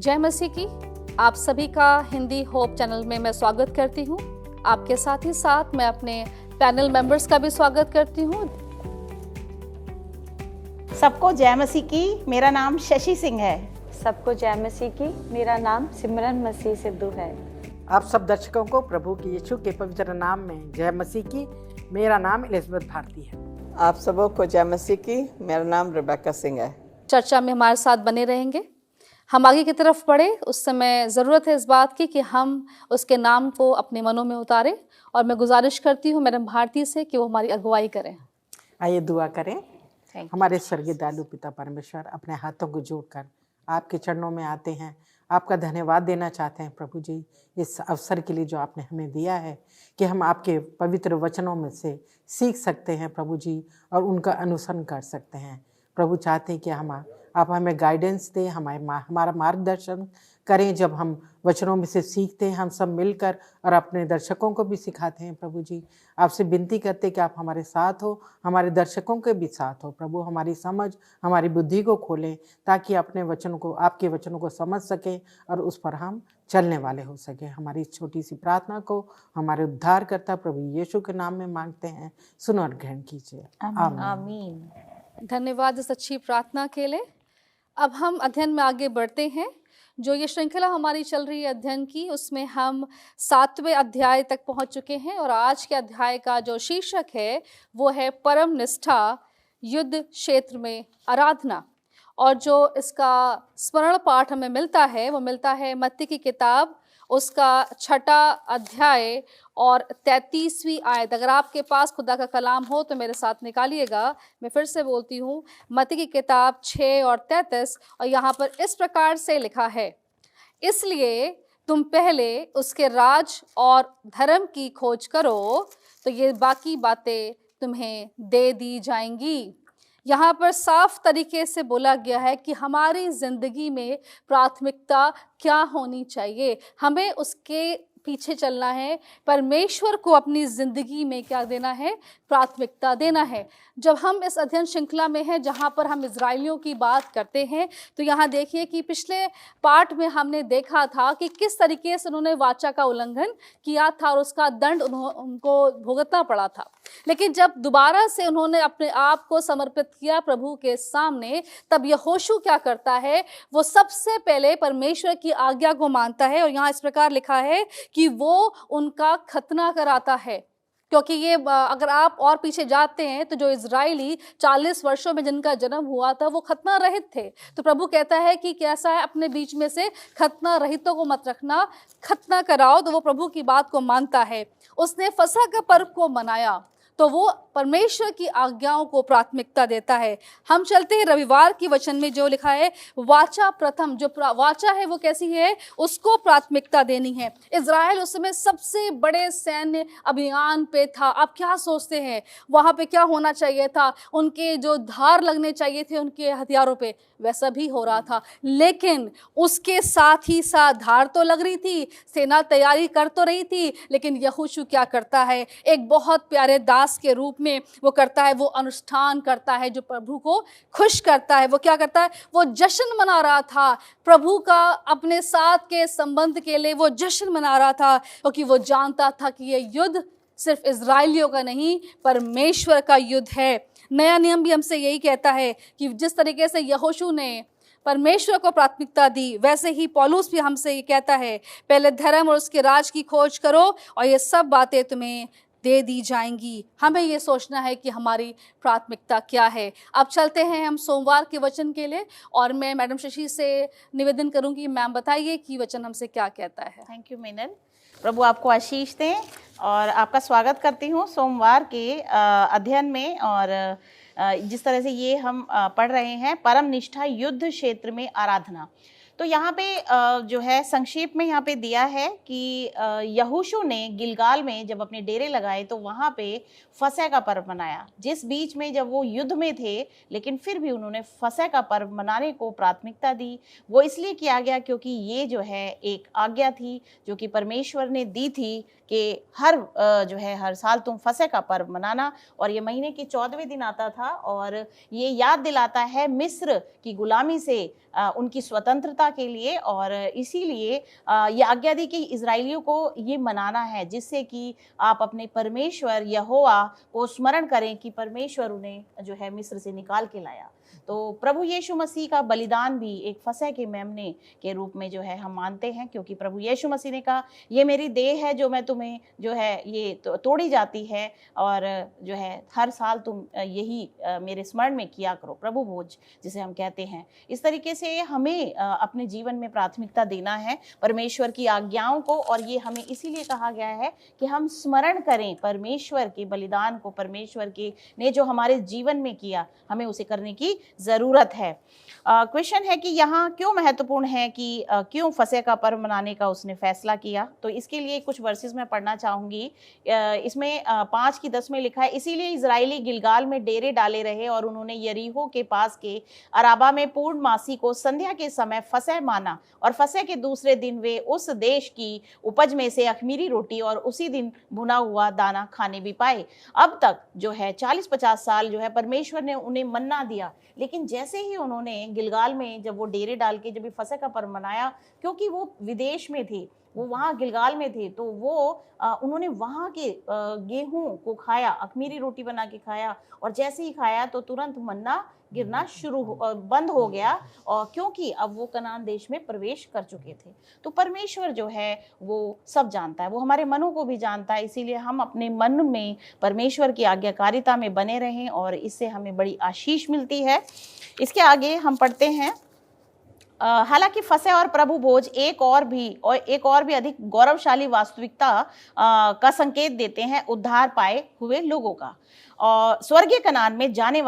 जय मसीह की। आप सभी का हिंदी होप चैनल में मैं स्वागत करती हूँ। आपके साथ ही साथ मैं अपने पैनल मेंबर्स का भी स्वागत करती हूँ। सबको जय मसीह की। मेरा नाम शशि सिंह है। सबको जय मसीह की। मेरा नाम सिमरन मसीह सिद्धू है। आप सब दर्शकों को प्रभु की यीशु के पवित्र नाम में जय मसीह की। मेरा नाम एलिजाबेथ भारती है। आप सबों को जय मसीह की। मेरा नाम रेबेका सिंह है। चर्चा में हमारे साथ बने रहेंगे। हम आगे की तरफ बढ़े उस समय ज़रूरत है इस बात की कि हम उसके नाम को अपने मनों में उतारें, और मैं गुजारिश करती हूँ मैडम भारती से कि वो हमारी अगुवाई करें। आइए दुआ करें। हमारे स्वर्गीय दयालु पिता परमेश्वर, अपने हाथों को जोड़कर आपके चरणों में आते हैं। आपका धन्यवाद देना चाहते हैं प्रभु जी, इस अवसर के लिए जो आपने हमें दिया है कि हम आपके पवित्र वचनों में से सीख सकते हैं प्रभु जी, और उनका अनुसरण कर सकते हैं। प्रभु चाहते हैं कि आप हमें गाइडेंस दें, हमारा मार्गदर्शन करें। जब हम वचनों में से सीखते हैं हम सब मिलकर, और अपने दर्शकों को भी सिखाते हैं प्रभु जी, आपसे विनती करते कि आप हमारे साथ हो, हमारे दर्शकों के भी साथ हो प्रभु। हमारी समझ, हमारी बुद्धि को खोलें ताकि अपने वचनों को, आपके वचनों को समझ सकें और उस पर हम चलने वाले हो सकें। हमारी छोटी सी प्रार्थना को हमारे उद्धारकर्ता प्रभु यीशु के नाम में मांगते हैं, सुनो और ग्रहण कीजिए। आमीन। धन्यवाद इस अच्छी प्रार्थना के लिए। अब हम अध्ययन में आगे बढ़ते हैं। जो ये श्रृंखला हमारी चल रही है अध्ययन की, उसमें हम 7वें अध्याय तक पहुंच चुके हैं, और आज के अध्याय का जो शीर्षक है वो है परम निष्ठा, युद्ध क्षेत्र में आराधना। और जो इसका स्मरण पाठ हमें मिलता है वो मिलता है मत्ती की किताब, उसका 6 अध्याय और 33वीं आयत। अगर आपके पास खुदा का कलाम हो तो मेरे साथ निकालिएगा। मैं फिर से बोलती हूँ, मत्ती की किताब 6 और 33, और यहाँ पर इस प्रकार से लिखा है, इसलिए तुम पहले उसके राज और धर्म की खोज करो तो ये बाकी बातें तुम्हें दे दी जाएंगी। यहाँ पर साफ तरीके से बोला गया है कि हमारी जिंदगी में प्राथमिकता क्या होनी चाहिए। हमें उसके पीछे चलना है। परमेश्वर को अपनी जिंदगी में क्या देना है? प्राथमिकता देना है। जब हम इस अध्ययन श्रृंखला में हैं जहाँ पर हम इजराइलियों की बात करते हैं, तो यहाँ देखिए कि पिछले पाठ में हमने देखा था कि किस तरीके से उन्होंने वाचा का उल्लंघन किया था और उसका दंड उनको भुगतना पड़ा था। लेकिन जब दोबारा से उन्होंने अपने आप को समर्पित किया प्रभु के सामने, तब यहोशू क्या करता है? वो सबसे पहले परमेश्वर की आज्ञा को मानता है, और यहाँ इस प्रकार लिखा है कि वो उनका खतना कराता है। क्योंकि ये अगर आप और पीछे जाते हैं तो जो इजरायली 40 वर्षों में जिनका जन्म हुआ था वो खतना रहित थे। तो प्रभु कहता है कि कैसा है, अपने बीच में से खतना रहितों को मत रखना, खतना कराओ। तो वो प्रभु की बात को मानता है। उसने फसह का पर्व को मनाया, तो वो परमेश्वर की आज्ञाओं को प्राथमिकता देता है। हम चलते हैं रविवार की वचन में, जो लिखा है वाचा प्रथम, जो वाचा है वो कैसी है? उसको प्राथमिकता देनी है। इजराइल उस समय सबसे बड़े सैन्य अभियान पे था। आप क्या सोचते हैं वहाँ पे क्या होना चाहिए था? उनके जो धार लगने चाहिए थे उनके हथियारों पे, वैसा भी हो रहा था। लेकिन उसके साथ ही साथ धार तो लग रही थी, सेना तैयारी कर तो रही थी, लेकिन यहोशू क्या करता है? एक बहुत प्यारे दास के रूप में वो करता है, वो अनुष्ठान करता है जो प्रभु को खुश करता है। वो क्या करता है? वो जश्न मना रहा था प्रभु का, अपने साथ के संबंध के लिए वो जश्न मना रहा था, क्योंकि वो जानता था कि ये युद्ध सिर्फ इजराइलियों का नहीं, परमेश्वर का युद्ध है। नया नियम भी हमसे यही कहता है कि जिस तरीके से यहोशू ने परमेश्वर को प्राथमिकता दी, वैसे ही पौलुस भी हमसे ये कहता है, पहले धर्म और उसके राज की खोज करो और ये सब बातें तुम्हें दे दी जाएंगी। हमें ये सोचना है कि हमारी प्राथमिकता क्या है। अब चलते हैं हम सोमवार के वचन के लिए, और मैं मैडम शशि से निवेदन करूंगी, मैम बताइए कि वचन हमसे क्या कहता है। Thank you मीनन। प्रभु आपको आशीष दें, और आपका स्वागत करती हूँ सोमवार के अध्ययन में। और जिस तरह से ये हम पढ़ रहे हैं, परम निष्ठा युद्ध क्षेत्र में आराधना। तो यहाँ पे जो है संक्षेप में यहाँ पे दिया है कि यहोशू ने गिलगाल में जब अपने डेरे लगाए तो वहाँ पे फसह का पर्व मनाया। जिस बीच में जब वो युद्ध में थे, लेकिन फिर भी उन्होंने फसह का पर्व मनाने को प्राथमिकता दी। वो इसलिए किया गया क्योंकि ये जो है एक आज्ञा थी जो कि परमेश्वर ने दी थी कि हर साल तुम फसह का पर्व मनाना। और ये महीने के 14वें दिन आता था, और ये याद दिलाता है मिस्र की गुलामी से उनकी स्वतंत्रता स्वतंत्रता के लिए, और इसीलिए ये आज्ञा दी कि इजरायलियों को ये मनाना है, जिससे कि आप अपने परमेश्वर यहोवा को स्मरण करें कि परमेश्वर उन्हें जो है मिस्र से निकाल के लाया। तो प्रभु यीशु मसीह का बलिदान भी एक फसह के मेमने के रूप में जो है हम मानते हैं, क्योंकि प्रभु यीशु मसीह ने कहा ये मेरी देह है जो मैं तुम्हें जो है ये तोड़ी जाती है, और जो है हर साल तुम यही मेरे स्मरण में किया करो, प्रभु भोज जिसे हम कहते हैं। इस तरीके से हमें अपने जीवन में प्राथमिकता देना है परमेश्वर की आज्ञाओं को, और ये हमें इसीलिए कहा गया है कि हम स्मरण करें परमेश्वर के बलिदान को, परमेश्वर के ने जो हमारे जीवन में किया, हमें उसे करने की ज़रूरत है। क्वेश्चन है कि यहाँ क्यों महत्वपूर्ण है कि क्यों फसह का पर्व मनाने का उसने फैसला किया। तो इसके लिए कुछ वर्सेस मैं पढ़ना चाहूँगी। इसमें 5:10 में लिखा है, इसीलिए इजरायली गिलगाल में डेरे डाले रहे और उन्होंने यरीहो के पास के अराबा में पूर्णमासी को संध्या के समय फसह माना, और फसह के दूसरे दिन वे उस देश की उपज में से अख़मीरी रोटी और उसी दिन भुना हुआ दाना खाने भी पाए। अब तक जो है 40-50 साल जो है परमेश्वर ने उन्हें मन्ना दिया, लेकिन जैसे ही उन्होंने गिलगाल में जब वो डेरे डाल के जब ये फसह का पर्व मनाया, क्योंकि वो विदेश में थे, वो वहाँ गिलगाल में थे, तो वो उन्होंने वहाँ के गेहूं को खाया, अख़मीरी रोटी बना के खाया, और जैसे ही खाया तो तुरंत मन्ना गिरना बंद हो गया, और क्योंकि अब वो कनान देश में प्रवेश कर चुके थे। तो परमेश्वर जो है वो सब जानता है, वो हमारे मनों को भी जानता है, इसीलिए हम अपने मन में परमेश्वर की आज्ञाकारिता में बने रहें, और इससे हमें बड़ी आशीष मिलती है। इसके आगे हम पढ़ते हैं, हालांकि फसह और प्रभु भोज एक और भी अधिक गौरवशाली वास्तविकता का संकेत देते हैं उद्धार पाए हुए लोगों का। और स्वर्गीय कनान में जाने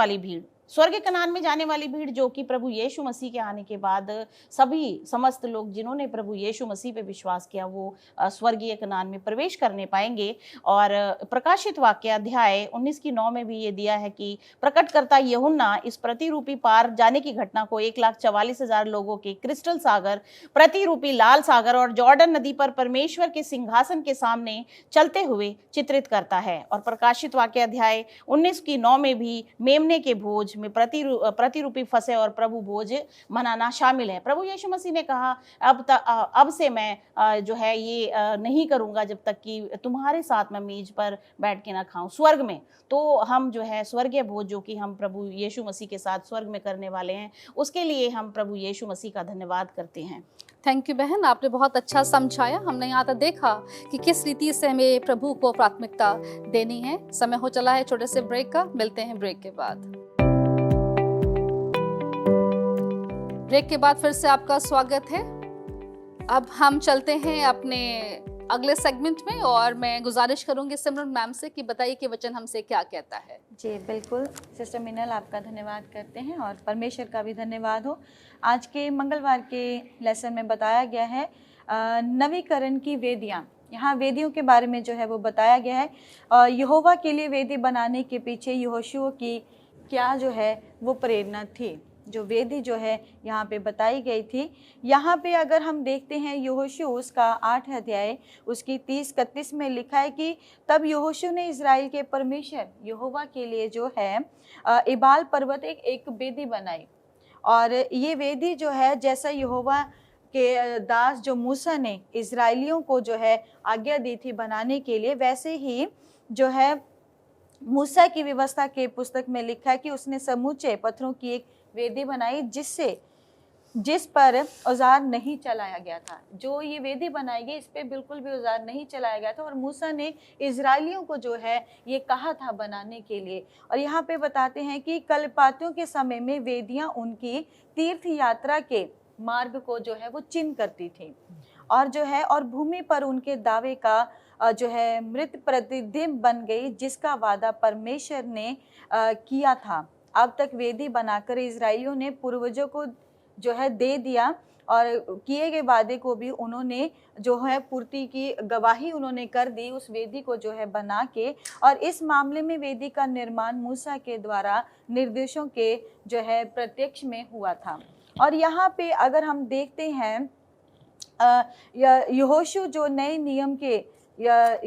वाली भीड़ जो कि प्रभु यीशु मसीह के आने के बाद समस्त लोग जिन्होंने प्रभु यीशु मसीह पे विश्वास किया, वो स्वर्गीय कनान में प्रवेश करने पाएंगे। और प्रकाशित वाक्य अध्याय 19:9 में भी ये दिया है कि प्रकटकर्ता यूहन्ना इस प्रतिरूपी पार जाने की घटना को 1,44,000 लोगों के क्रिस्टल सागर, प्रतिरूपी लाल सागर और जॉर्डन नदी पर परमेश्वर के सिंहासन के सामने चलते हुए चित्रित करता है। और प्रकाशित वाक्य अध्याय 19:9 में भी मेमने के भोज में प्रतिरूपी फसह और प्रभु भोज मनाना शामिल है। प्रभु यीशु मसीह ने कहा अब से मैं जो है ये नहीं करूंगा जब तक कि तुम्हारे साथ मैं मेज पर बैठ के ना खाऊं स्वर्ग में। तो हम जो है स्वर्गीय भोज जो कि हम प्रभु यीशु मसीह के साथ स्वर्ग में करने वाले हैं, उसके लिए हम प्रभु यीशु मसीह का धन्यवाद करते हैं। थैंक यू बहन, आपने बहुत अच्छा समझाया। हमने यहाँ तक देखा कि किस रीति से हमें प्रभु को प्राथमिकता देनी है। समय हो चला है छोटे से ब्रेक का, मिलते हैं ब्रेक के बाद। ब्रेक के बाद फिर से आपका स्वागत है। अब हम चलते हैं अपने अगले सेगमेंट में, और मैं गुजारिश करूंगी सिमरन मैम से कि बताइए कि वचन हमसे क्या कहता है। जी बिल्कुल सिस्टर मिनल, आपका धन्यवाद करते हैं और परमेश्वर का भी धन्यवाद हो। आज के मंगलवार के लेसन में बताया गया है नवीकरण की वेदियाँ। यहाँ वेदियों के बारे में जो है वो बताया गया है। यहोवा के लिए वेदी बनाने के पीछे यहोशू की क्या जो है वो प्रेरणा थी, जो वेदी जो है यहाँ पे बताई गई थी। यहाँ पे अगर हम देखते हैं यहोशू उसका 8 अध्याय उसकी 30-31 में लिखा है कि तब यहोशू ने इज़राइल के परमेश्वर यहोवा के लिए जो है इबाल पर्वत एक वेदी बनाई। और ये वेदी जो है जैसा यहोवा के दास जो मूसा ने इज़राइलियों को जो है आज्ञा दी थी बनाने के लिए, वैसे ही जो है मूसा की व्यवस्था के पुस्तक में लिखा है कि उसने समूचे पत्थरों की एक वेदी बनाई जिस पर औजार नहीं चलाया गया था। जो ये वेदी बनाई गई इस पे बिल्कुल भी औजार नहीं चलाया गया था, और मूसा ने इजरायलियों को जो है ये कहा था बनाने के लिए। और यहाँ पे बताते हैं कि कलपातियों के समय में वेदियाँ उनकी तीर्थ यात्रा के मार्ग को जो है वो चिन्ह करती थी, और जो है और भूमि पर उनके दावे का जो है मृत प्रतिबिंब बन गई जिसका वादा परमेश्वर ने किया था। अब तक वेदी बनाकर इजरायलियों ने पूर्वजों को जो है दे दिया, और किए गए वादे को भी उन्होंने जो है पूर्ति की गवाही उन्होंने कर दी उस वेदी को जो है बना के। और इस मामले में वेदी का निर्माण मूसा के द्वारा निर्देशों के जो है प्रत्यक्ष में हुआ था। और यहाँ पे अगर हम देखते हैं यहोशू जो नए नियम के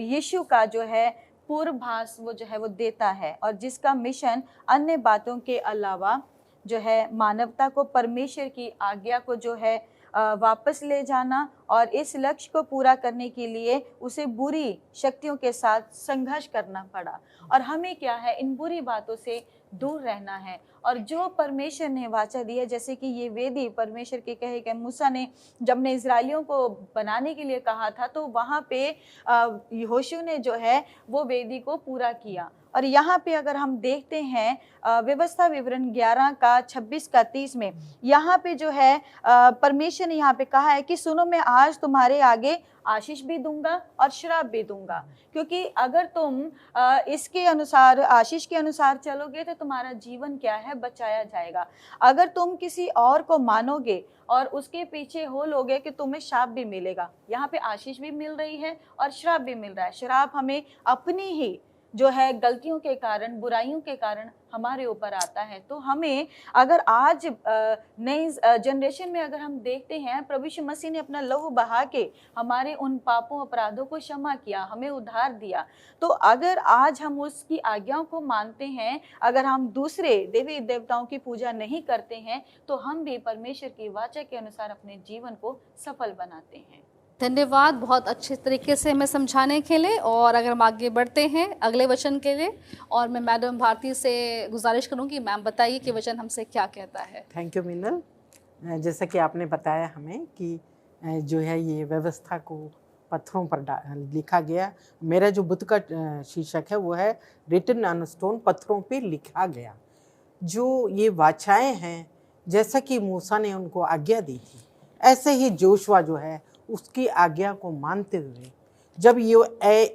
यीशु का जो है पूर्वाभास वो जो है वो देता है, और जिसका मिशन अन्य बातों के अलावा जो है मानवता को परमेश्वर की आज्ञा को जो है वापस ले जाना और इस लक्ष्य को पूरा करने के लिए उसे बुरी शक्तियों के साथ संघर्ष करना पड़ा। और हमें क्या है, इन बुरी बातों से दूर रहना है। और जो परमेश्वर ने वाचा दी है, जैसे कि ये वेदी परमेश्वर के कहे कि मूसा ने जब ने इजराइलियों को बनाने के लिए कहा था, तो वहाँ पे यहोशू ने जो है वो वेदी को पूरा किया। और यहाँ पे अगर हम देखते हैं व्यवस्था विवरण 11 का 26 का 30 में, यहाँ पे जो है परमेश्वर ने यहाँ पे कहा है कि सुनो, मैं आज तुम्हारे आगे आशीष भी दूंगा और श्राप भी दूंगा, क्योंकि अगर तुम इसके अनुसार, आशीष के अनुसार चलोगे तो तुम्हारा जीवन क्या है, बचाया जाएगा। अगर तुम किसी और को मानोगे और उसके पीछे हो लोगे कि तुम्हें श्राप भी मिलेगा। यहाँ पे आशीष भी मिल रही है और श्राप भी मिल रहा है। श्राप हमें अपनी ही जो है गलतियों के कारण, बुराइयों के कारण हमारे ऊपर आता है। तो हमें अगर आज नई जनरेशन में अगर हम देखते हैं, प्रभु यीशु मसीह ने अपना लहू बहा के हमारे उन पापों अपराधों को क्षमा किया, हमें उद्धार दिया। तो अगर आज हम उसकी आज्ञाओं को मानते हैं, अगर हम दूसरे देवी देवताओं की पूजा नहीं करते हैं, तो हम भी परमेश्वर की वाचा के अनुसार अपने जीवन को सफल बनाते हैं। धन्यवाद बहुत अच्छे तरीके से हमें समझाने के लिए। और अगर हम आगे बढ़ते हैं अगले वचन के लिए, और मैं मैडम भारती से गुजारिश करूंगी, मैम बताइए कि वचन हमसे क्या कहता है। Thank you Meenal. जैसा कि आपने बताया हमें कि जो है ये व्यवस्था को पत्थरों पर लिखा गया। मेरा जो बुक का शीर्षक है वो है रिटन ऑन स्टोन, पत्थरों पे लिखा गया। जो ये वाचाएं हैं, जैसा कि मूसा ने उनको आज्ञा दी थी, ऐसे ही जोशुआ जो है उसकी आज्ञा को मानते हुए जब ये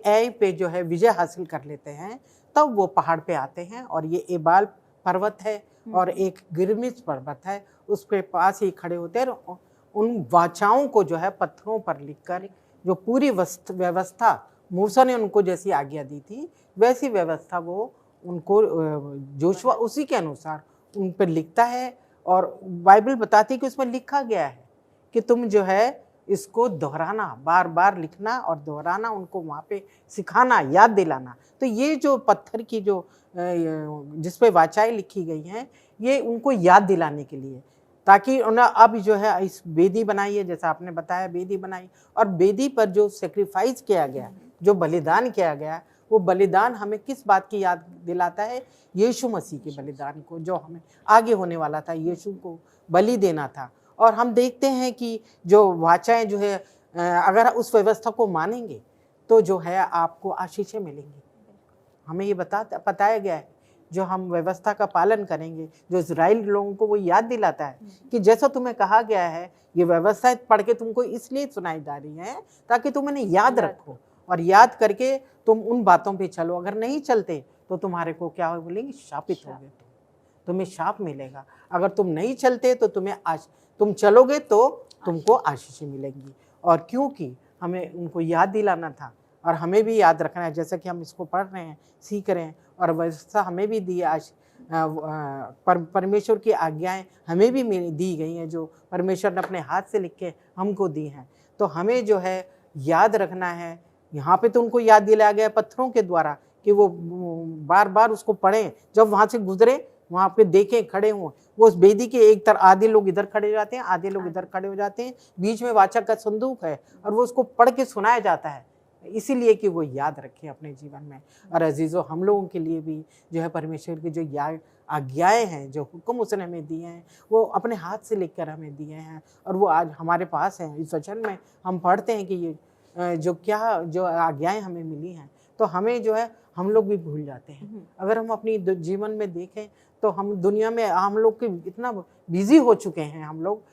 ऐ पे जो है विजय हासिल कर लेते हैं, तब वो पहाड़ पे आते हैं। और ये एबाल पर्वत है और एक गिरमिस पर्वत है, उस पे पास ही खड़े होते हैं। उन वाचाओं को जो है पत्थरों पर लिखकर, जो पूरी व्यवस्था मूसा ने उनको जैसी आज्ञा दी थी, वैसी व्यवस्था वो उनको जोशुआ उसी के अनुसार उन पर लिखता है। और बाइबल बताती है कि उसमें लिखा गया है कि तुम जो है इसको दोहराना, बार बार लिखना और दोहराना, उनको वहाँ पे सिखाना, याद दिलाना। तो ये जो पत्थर की जो जिस पे वाचाएं लिखी गई हैं, ये उनको याद दिलाने के लिए, ताकि उन्हें अब जो है इस वेदी बनाई है, जैसा आपने बताया वेदी बनाई, और वेदी पर जो सेक्रीफाइस किया गया, जो बलिदान किया गया, वो बलिदान हमें किस बात की याद दिलाता है? यीशु मसीह के बलिदान को, जो हमें आगे होने वाला था, यीशु को बलि देना था। और हम देखते हैं कि जो वाचाएं जो है, अगर उस व्यवस्था को मानेंगे तो जो है आपको आशीषें मिलेंगी। हमें ये बताया गया है, जो हम व्यवस्था का पालन करेंगे, जो इजराइल लोगों को वो याद दिलाता है कि जैसा तुम्हें कहा गया है, ये व्यवस्था पढ़ के तुमको इसलिए सुनाई जा रही है ताकि तुम इन्हें याद रखो और याद करके तुम उन बातों पे चलो। अगर नहीं चलते तो तुम्हारे को क्या हो बोलेंगे? शापित होगे, तुम्हें शाप मिलेगा। अगर तुम नहीं चलते तो तुम चलोगे तो तुमको आशीषें मिलेंगी। और क्योंकि हमें उनको याद दिलाना था और हमें भी याद रखना है, जैसा कि हम इसको पढ़ रहे हैं, सीख रहे हैं, और व्यवस्था हमें भी दी, परमेश्वर की आज्ञाएं हमें भी दी गई हैं, जो परमेश्वर ने अपने हाथ से लिख के हमको दी हैं। तो हमें जो है याद रखना है। यहाँ पे तो उनको याद दिलाया गया पत्थरों के द्वारा कि वो बार बार उसको पढ़ें, जब वहाँ से गुजरे वहाँ पे देखें, खड़े हों। वो उस वेदी के एक तरफ आधे लोग इधर खड़े हो जाते हैं, आधे लोग इधर खड़े हो जाते हैं, बीच में वाचा का संदूक है और वो उसको पढ़ के सुनाया जाता है, इसीलिए कि वो याद रखें अपने जीवन में। और अजीज़ों, हम लोगों के लिए भी जो है परमेश्वर की जो आज्ञाएं हैं, जो हुक्म उसने हमें दिए हैं, वो अपने हाथ से लिखकर हमें दिए हैं और वो आज हमारे पास हैं। इस वचन में हम पढ़ते हैं कि ये जो आज्ञाएं हमें मिली हैं, तो हमें जो है हम लोग भी भूल जाते हैं। अगर हम अपनी जीवन में देखें तो हम दुनिया में हम लोग के इतना बिजी हो चुके हैं, हम लोग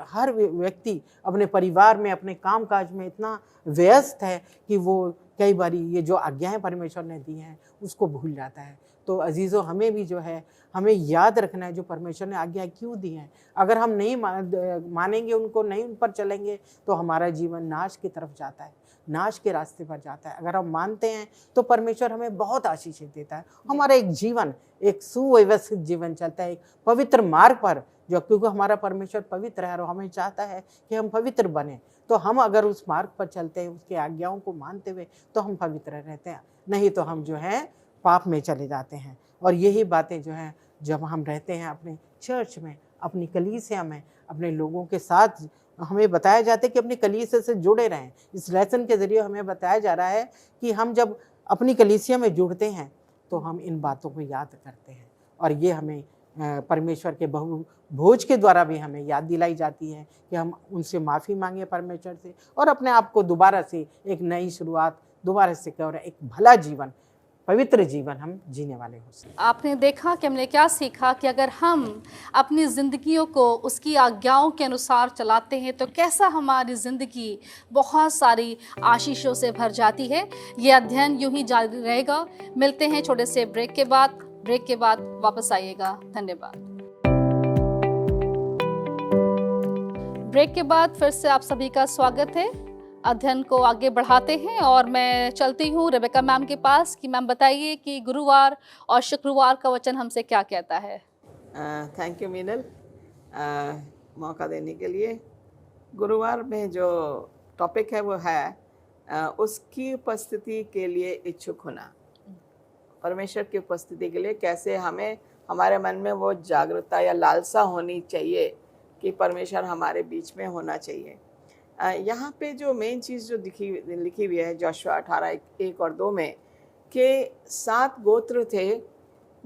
हर व्यक्ति अपने परिवार में, अपने कामकाज में इतना व्यस्त है कि वो कई बार ये जो आज्ञाएं परमेश्वर ने दी हैं उसको भूल जाता है। तो अजीज़ों, हमें भी जो है हमें याद रखना है जो परमेश्वर ने आज्ञा क्यों दी हैं। अगर हम नहीं मानेंगे उनको, नहीं उन पर चलेंगे, तो हमारा जीवन नाश की तरफ जाता है, नाश के रास्ते पर जाता है। अगर हम मानते हैं तो परमेश्वर हमें बहुत आशीषें देता है। हमारा एक जीवन, एक सुव्यवस्थित जीवन चलता है, एक पवित्र मार्ग पर, जो क्योंकि हमारा परमेश्वर पवित्र है और हमें चाहता है कि हम पवित्र बने। तो हम अगर उस मार्ग पर चलते हैं, उसकी आज्ञाओं को मानते हुए, तो हम पवित्र रहते हैं, नहीं तो हम जो है पाप में चले जाते हैं। और यही बातें जो हैं, जब हम रहते हैं अपने चर्च में, अपनी कलीसिया में, अपने लोगों के साथ हमें बताया जाता है कि अपनी कलीसिया से जुड़े रहें। इस लेसन के ज़रिए हमें बताया जा रहा है कि हम जब अपनी कलीसिया में जुड़ते हैं तो हम इन बातों को याद करते हैं, और ये हमें परमेश्वर के बहु भोज के द्वारा भी हमें याद दिलाई जाती है कि हम उनसे माफ़ी मांगे परमेश्वर से, और अपने आप को दोबारा से एक नई शुरुआत दोबारा से करें और एक भला जीवन, पवित्र जीवन हम जीने वाले हो सकें। आपने देखा कि हमने क्या सीखा कि अगर हम अपनी ज़िंदगियों को उसकी आज्ञाओं के अनुसार चलाते हैं तो कैसा हमारी ज़िंदगी बहुत सारी आशीषों से भर जाती है। ये अध्ययन यूं ही जारी रहेगा। मिलते हैं छोटे से ब्रेक के बाद। ब्रेक के बाद वापस आइएगा। धन्यवाद। ब्रेक के बाद फिर से आप सभी का स्वागत है। अध्ययन को आगे बढ़ाते हैं और मैं चलती हूँ रेबेका मैम के पास कि मैम बताइए कि गुरुवार और शुक्रवार का वचन हमसे क्या कहता है। थैंक यू मीनल, मौका देने के लिए। गुरुवार में जो टॉपिक है वो है उसकी उपस्थिति के लिए इच्छुक होना। परमेश्वर की उपस्थिति के लिए कैसे हमें, हमारे मन में वो जागरूकता या लालसा होनी चाहिए कि परमेश्वर हमारे बीच में होना चाहिए। यहाँ पे जो मेन चीज़ जो लिखी हुई है जोशुआ 18:1 और 2 में, कि 7 गोत्र थे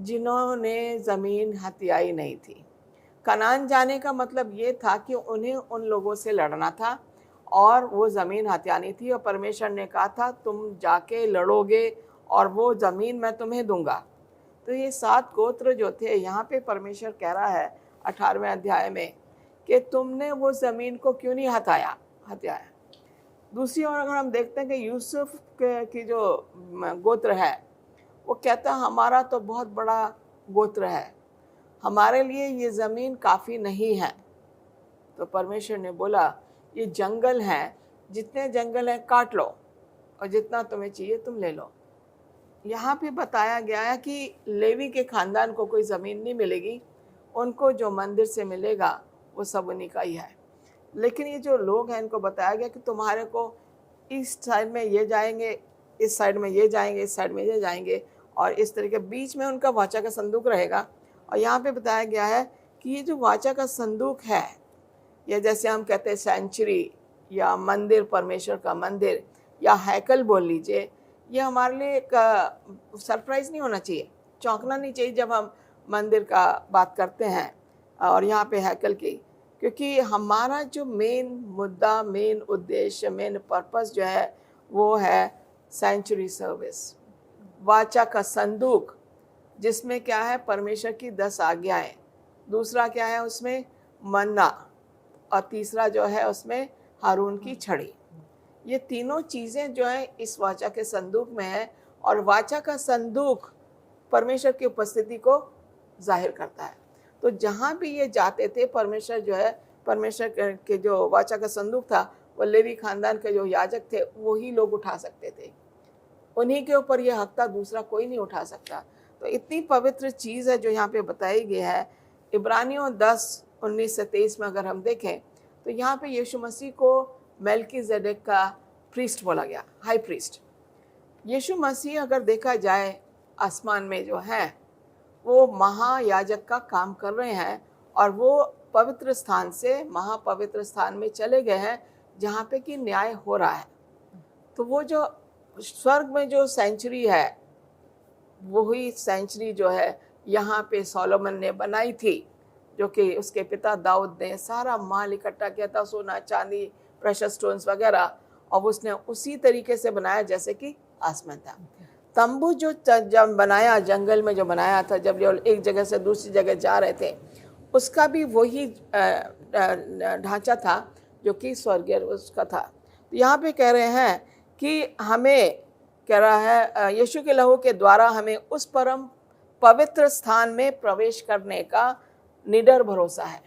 जिन्होंने ज़मीन हथियाई नहीं थी। कनान जाने का मतलब ये था कि उन्हें उन लोगों से लड़ना था और वो ज़मीन हथियानी थी, और परमेश्वर ने कहा था तुम जाके लड़ोगे और वो ज़मीन मैं तुम्हें दूंगा। तो ये 7 गोत्र जो थे, यहाँ पे परमेश्वर कह रहा है 18वें अध्याय में कि तुमने वो ज़मीन को क्यों नहीं हथियाया। दूसरी ओर अगर हम देखते हैं कि यूसुफ की जो गोत्र है, वो कहता है हमारा तो बहुत बड़ा गोत्र है, हमारे लिए ये ज़मीन काफ़ी नहीं है। तो परमेश्वर ने बोला ये जंगल है, जितने जंगल हैं काट लो और जितना तुम्हें चाहिए तुम ले लो। यहाँ पे बताया गया है कि लेवी के ख़ानदान को कोई ज़मीन नहीं मिलेगी, उनको जो मंदिर से मिलेगा वो सब उन्हीं का ही है। लेकिन ये जो लोग हैं इनको बताया गया कि तुम्हारे को इस साइड में ये जाएंगे, इस साइड में ये जाएंगे, इस साइड में ये जाएंगे, और इस तरीके बीच में उनका वाचा का संदूक रहेगा। और यहाँ पे बताया गया है कि ये जो वाचा का संदूक है, ये जैसे हम कहते हैं सेंचुरी या मंदिर, परमेश्वर का मंदिर या हैकल बोल लीजिए, ये हमारे लिए एक सरप्राइज़ नहीं होना चाहिए, चौंकना नहीं चाहिए जब हम मंदिर का बात करते हैं और यहाँ पे हैकल की, क्योंकि हमारा जो मेन मुद्दा, मेन उद्देश्य, मेन पर्पस जो है वो है सेंचुरी सर्विस, वाचा का संदूक, जिसमें क्या है परमेश्वर की 10 आज्ञाएं, दूसरा क्या है उसमें मन्ना, और तीसरा जो है उसमें हारून की छड़ी। ये तीनों चीज़ें जो है इस वाचा के संदूक में है, और वाचा का संदूक परमेश्वर की उपस्थिति को जाहिर करता है। तो जहाँ भी ये जाते थे, परमेश्वर जो है, परमेश्वर के जो वाचा का संदूक था वो लेवी खानदान के जो याजक थे वही लोग उठा सकते थे, उन्हीं के ऊपर ये हक था, दूसरा कोई नहीं उठा सकता। तो इतनी पवित्र चीज़ है जो यहाँ पे बताई गई है। इब्रानियों 10:19-23 में अगर हम देखें तो यहाँ पे यीशु मसीह को मेल्कीजेडेक का प्रीस्ट बोला गया, हाई प्रीस्ट। यीशु मसीह अगर देखा जाए आसमान में जो है वो महायाजक का काम कर रहे हैं, और वो पवित्र स्थान से महापवित्र स्थान में चले गए हैं जहाँ पे कि न्याय हो रहा है। तो वो जो स्वर्ग में जो सेंचुरी है, वही सेंचुरी जो है यहाँ पे सोलोमन ने बनाई थी, जो कि उसके पिता दाऊद ने सारा माल इकट्ठा किया था, सोना चांदी, प्रेशस स्टोन्स वगैरह, और उसने उसी तरीके से बनाया जैसे कि आसमान था। तंबू जो जब बनाया, जंगल में जो बनाया था, जब एक जगह से दूसरी जगह जा रहे थे, उसका भी वही ढांचा था जो कि स्वर्गीय उसका था। तो यहाँ पे कह रहे हैं कि हमें, कह रहा है यीशु के लहू के द्वारा हमें उस परम पवित्र स्थान में प्रवेश करने का निडर भरोसा है।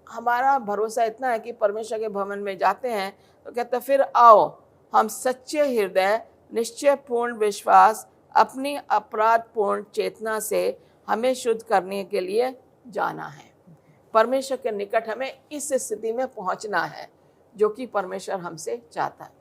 हमारा भरोसा इतना है कि परमेश्वर के भवन में जाते हैं तो कहते फिर आओ हम सच्चे हृदय, निश्चय पूर्ण विश्वास, अपनी अपराध पूर्ण चेतना से हमें शुद्ध करने के लिए जाना है। परमेश्वर के निकट हमें इस स्थिति में पहुंचना है जो कि परमेश्वर हमसे चाहता है।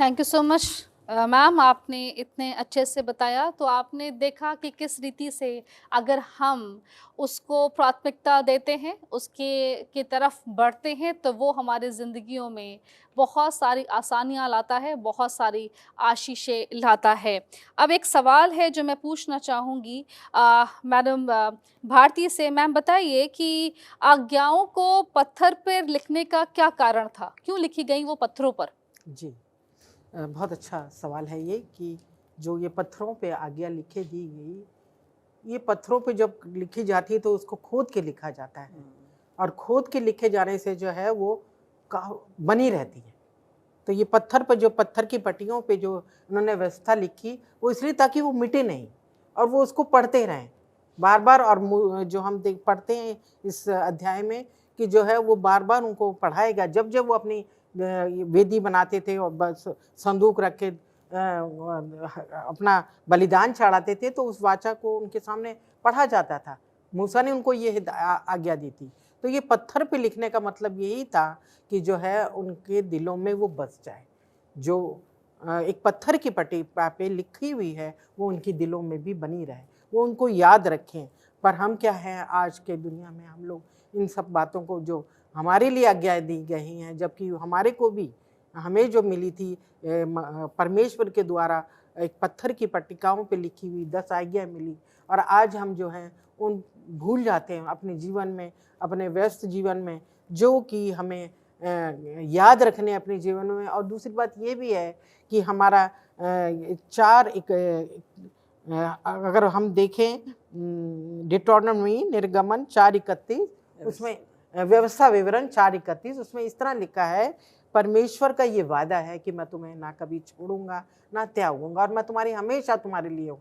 Thank you so much ma'am, आपने इतने अच्छे से बताया, तो आपने देखा कि किस रीति से अगर हम उसको प्राथमिकता देते हैं, उसके की तरफ बढ़ते हैं, तो वो हमारे ज़िंदगियों में बहुत सारी आसानियाँ लाता है, बहुत सारी आशीषें लाता है। अब एक सवाल है जो मैं पूछना चाहूँगी मैडम भारती से। मैम बताइए कि आज्ञाओं को पत्थर पर लिखने का क्या कारण था? क्यों लिखी गई वो पत्थरों पर? जी, बहुत अच्छा सवाल है ये कि जो ये पत्थरों पे आज्ञा लिखे दी गई, ये पत्थरों पे जब लिखी जाती है तो उसको खोद के लिखा जाता है, और खोद के लिखे जाने से जो है वो बनी रहती है। तो ये पत्थर पर, जो पत्थर की पट्टियों पे जो उन्होंने व्यवस्था लिखी, वो इसलिए ताकि वो मिटे नहीं और वो उसको पढ़ते रहें बार बार। और जो हम पढ़ते हैं इस अध्याय में कि जो है वो बार बार उनको पढ़ाएगा। जब जब वो अपनी वेदी बनाते थे और बस संदूक रख के अपना बलिदान चढ़ाते थे, तो उस वाचा को उनके सामने पढ़ा जाता था। मूसा ने उनको ये आज्ञा दी थी। तो ये पत्थर पे लिखने का मतलब यही था कि जो है उनके दिलों में वो बस जाए। जो एक पत्थर की पट्टी पे लिखी हुई है वो उनकी दिलों में भी बनी रहे, वो उनको याद रखें। पर हम क्या हैं, आज के दुनिया में हम लोग इन सब बातों को, जो हमारे लिए आज्ञा दी गई हैं, जबकि हमारे को भी, हमें जो मिली थी परमेश्वर के द्वारा एक पत्थर की पट्टिकाओं पे लिखी हुई 10 आज्ञा मिली, और आज हम जो हैं उन भूल जाते हैं अपने जीवन में, अपने व्यस्त जीवन में, जो कि हमें याद रखने अपने जीवन में। और दूसरी बात ये भी है कि हमारा अगर हम देखें डिटोनॉमी निर्गमन 4:31, उसमें व्यवस्था विवरण 4:31, उसमें इस तरह लिखा है, परमेश्वर का ये वादा है कि मैं तुम्हें ना कभी छोड़ूंगा ना त्यागूंगा, और मैं तुम्हारी हमेशा तुम्हारे लिए हूँ।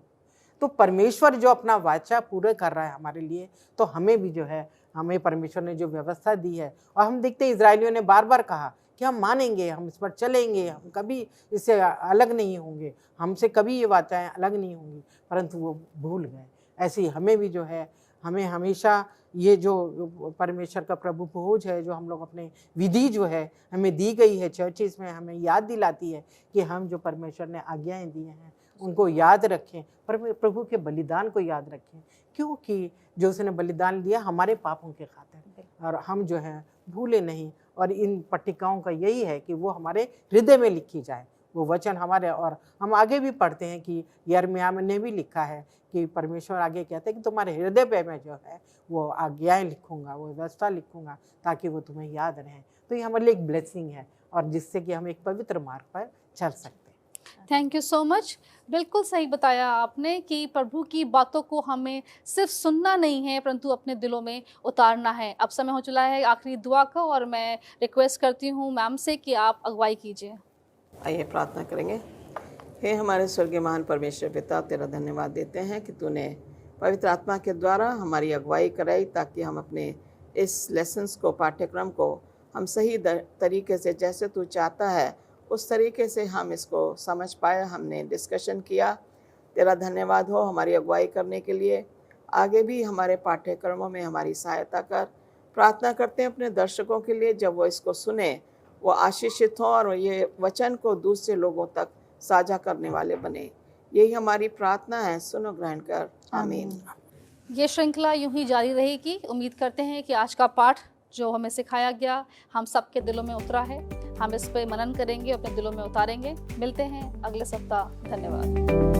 तो परमेश्वर जो अपना वाचा पूरा कर रहा है हमारे लिए, तो हमें भी जो है, हमें परमेश्वर ने जो व्यवस्था दी है, और हम देखते हैं इजरायलियों ने बार बार कहा कि हम मानेंगे, हम इस पर चलेंगे, हम कभी इससे अलग नहीं होंगे, हमसे कभी ये वाचाएं अलग नहीं होंगी, परंतु वो भूल गए। ऐसे ही हमें भी जो है, हमें हमेशा ये जो परमेश्वर का प्रभु भोज है, जो हम लोग अपने विधि जो है हमें दी गई है चर्चिस में, हमें याद दिलाती है कि हम जो परमेश्वर ने आज्ञाएं दी हैं उनको याद रखें, प्रभु के बलिदान को याद रखें, क्योंकि जो उसने बलिदान दिया हमारे पापों के खातिर, और हम जो है भूले नहीं। और इन पट्टिकाओं का यही है कि वो हमारे हृदय में लिखी जाए, वो वचन हमारे। और हम आगे भी पढ़ते हैं कि यिर्मयाह ने भी लिखा है कि परमेश्वर आगे कहते हैं कि तुम्हारे हृदय पे मैं जो है वो आज्ञाएं लिखूंगा, वो व्यवस्था लिखूंगा, ताकि वो तुम्हें याद रहें। तो ये हमारे लिए एक ब्लेसिंग है, और जिससे कि हम एक पवित्र मार्ग पर चल सकते हैं। Thank you so much. बिल्कुल सही बताया आपने कि प्रभु की बातों को हमें सिर्फ सुनना नहीं है, परंतु अपने दिलों में उतारना है। अब समय हो चला है आखिरी दुआ का, और मैं रिक्वेस्ट करती हूँ मैम से कि आप अगुवाई कीजिए। आइए प्रार्थना करेंगे। हे हमारे स्वर्गीय महान परमेश्वर पिता, तेरा धन्यवाद देते हैं कि तूने पवित्र आत्मा के द्वारा हमारी अगुवाई कराई, ताकि हम अपने इस लेसन्स को, पाठ्यक्रम को हम सही तरीके से, जैसे तू चाहता है उस तरीके से हम इसको समझ पाए। हमने डिस्कशन किया। तेरा धन्यवाद हो हमारी अगुवाई करने के लिए। आगे भी हमारे पाठ्यक्रमों में हमारी सहायता कर। प्रार्थना करते हैं अपने दर्शकों के लिए, जब वो इसको सुने वो आशीषित हों और ये वचन को दूसरे लोगों तक साझा करने वाले बने। यही हमारी प्रार्थना है, सुनो ग्रहण कर, आमीन। ये श्रृंखला यूं ही जारी रहेगी। उम्मीद करते हैं कि आज का पाठ जो हमें सिखाया गया हम सबके दिलों में उतरा है। हम इस पे मनन करेंगे, अपने दिलों में उतारेंगे। मिलते हैं अगले सप्ताह। धन्यवाद।